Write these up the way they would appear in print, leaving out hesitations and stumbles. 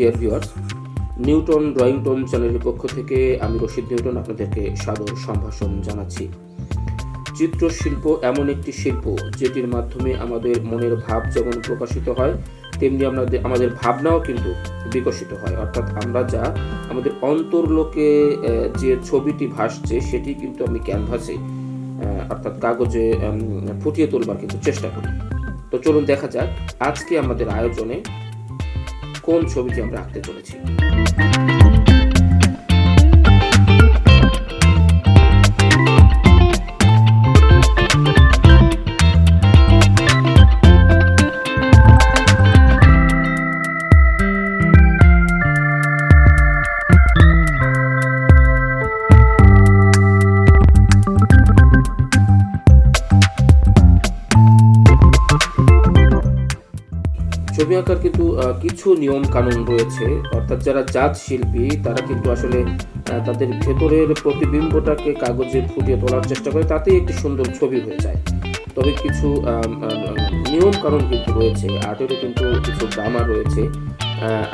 Dear viewers, Newton drawing tone চ্যানেলের পক্ষ থেকে আমি রশিদ নিউটন আপনাদেরকে সাদর সম্ভাষণ জানাচ্ছি। চিত্রশিল্প এমন একটি শিল্প যেটির মাধ্যমে আমাদের মনের ভাব যেমন প্রকাশিত হয়, তেমনি আমাদের ভাবনাও কিন্তু বিকশিত হয়। অর্থাৎ আমরা যা আমাদের অন্তর্লোকে যে ছবিটি ভাসছে সেটি কিন্তু আমি ক্যানভাসে অর্থাৎ কাগজে ফুটিয়ে তোলবার কিন্তু চেষ্টা করি। তো চলুন দেখা যাক আজকে আমাদের আয়োজনে কোন ছবিটি আমরা আঁকতে চলেছি। ছবি আঁকার কিন্তু কিছু নিয়ম কানুন রয়েছে। অর্থাৎ যারা জাত শিল্পী তারা কিন্তু আসলে তাদের ভেতরের প্রতিবিম্বটাকে কাগজে ফুটিয়ে তোলার চেষ্টা করে, তাতেই একটি সুন্দর ছবি হয়ে যায়। তবে কিছু নিয়ম কানুন কিন্তু রয়েছে, আর্টেরও কিন্তু কিছু গ্রামার রয়েছে।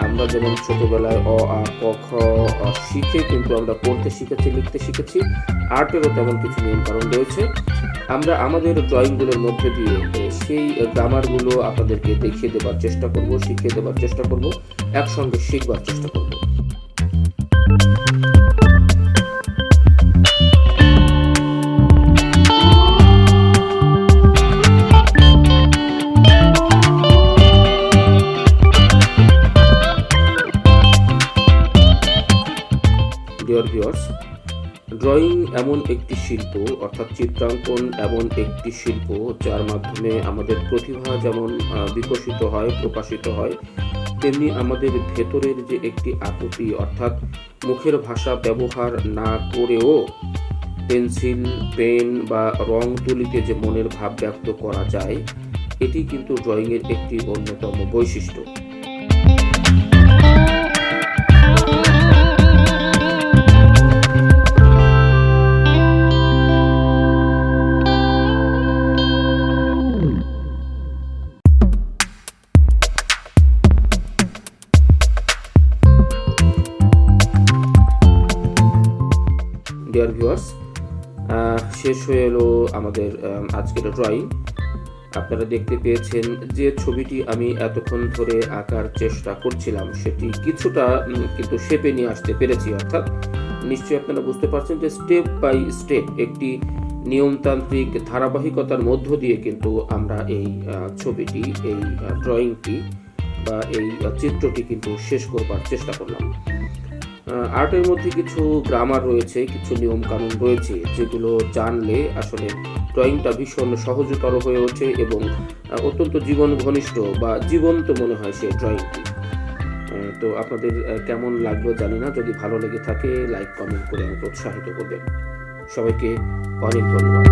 আমরা যেমন ছোটবেলায় অ আ ক খ শিখে কিন্তু আমরা পড়তে শিখেছি, লিখতে শিখেছি, আর্টেরও তেমন কিছু নিয়ম কানুন রয়েছে। আমরা আমাদের ড্রয়িংগুলোর মধ্যে দিয়ে সেই গ্রামারগুলো আপনাদেরকে দেখিয়ে দেবার চেষ্টা করব, শিখিয়ে দেবার চেষ্টা করব, একসঙ্গে শিখবার চেষ্টা করব। ডিয়ার ভিউয়ার্স, ড্রয়িং এমন একটি শিল্প, অর্থাৎ চিত্রাঙ্কন এমন একটি শিল্প যার মাধ্যমে আমাদের প্রতিভা যেমন বিকশিত হয়, প্রকাশিত হয়, তেমনি আমাদের ভেতরের যে একটি আকুতি, অর্থাৎ মুখের ভাষা ব্যবহার না করেও পেন্সিল, পেন বা রং তুলিতে যে মনের ভাব ব্যক্ত করা যায়, এটি কিন্তু ড্রয়িংয়ের একটি অন্যতম বৈশিষ্ট্য। ডিয়ার ভিউয়ার্স, শেষ হয়ে এলো আমাদের আজকের ড্রয়িং। আপনারা দেখতে পেয়েছেন যে ছবিটি আমি এতক্ষণ ধরে আঁকার চেষ্টা করছিলাম সেটি কিছুটা কিন্তু শেপে নিয়ে আসতে পেরেছি। অর্থাৎ নিশ্চয়ই আপনারা বুঝতে পারছেন যে স্টেপ বাই স্টেপ একটি নিয়মতান্ত্রিক ধারাবাহিকতার মধ্য দিয়ে কিন্তু আমরা এই ছবিটি, এই ড্রয়িংটি বা এই চিত্রটি কিন্তু শেষ করবার চেষ্টা করলাম। আর্টের মধ্যে কিছু গ্রামার রয়েছে, কিছু নিয়ম কানুন রয়েছে যেগুলো জানলে আসলে ড্রয়িংটা ভীষণ সহজতর হয়ে ওঠে এবং অত্যন্ত জীবন ঘনিষ্ঠ বা জীবন্ত মনে হয় সেই ড্রয়িংটি। তো আপনাদের কেমন লাগলো জানি না, যদি ভালো লেগে থাকে লাইক কমেন্ট করে আমাকে উৎসাহিত করবেন। সবাইকে অনেক ধন্যবাদ।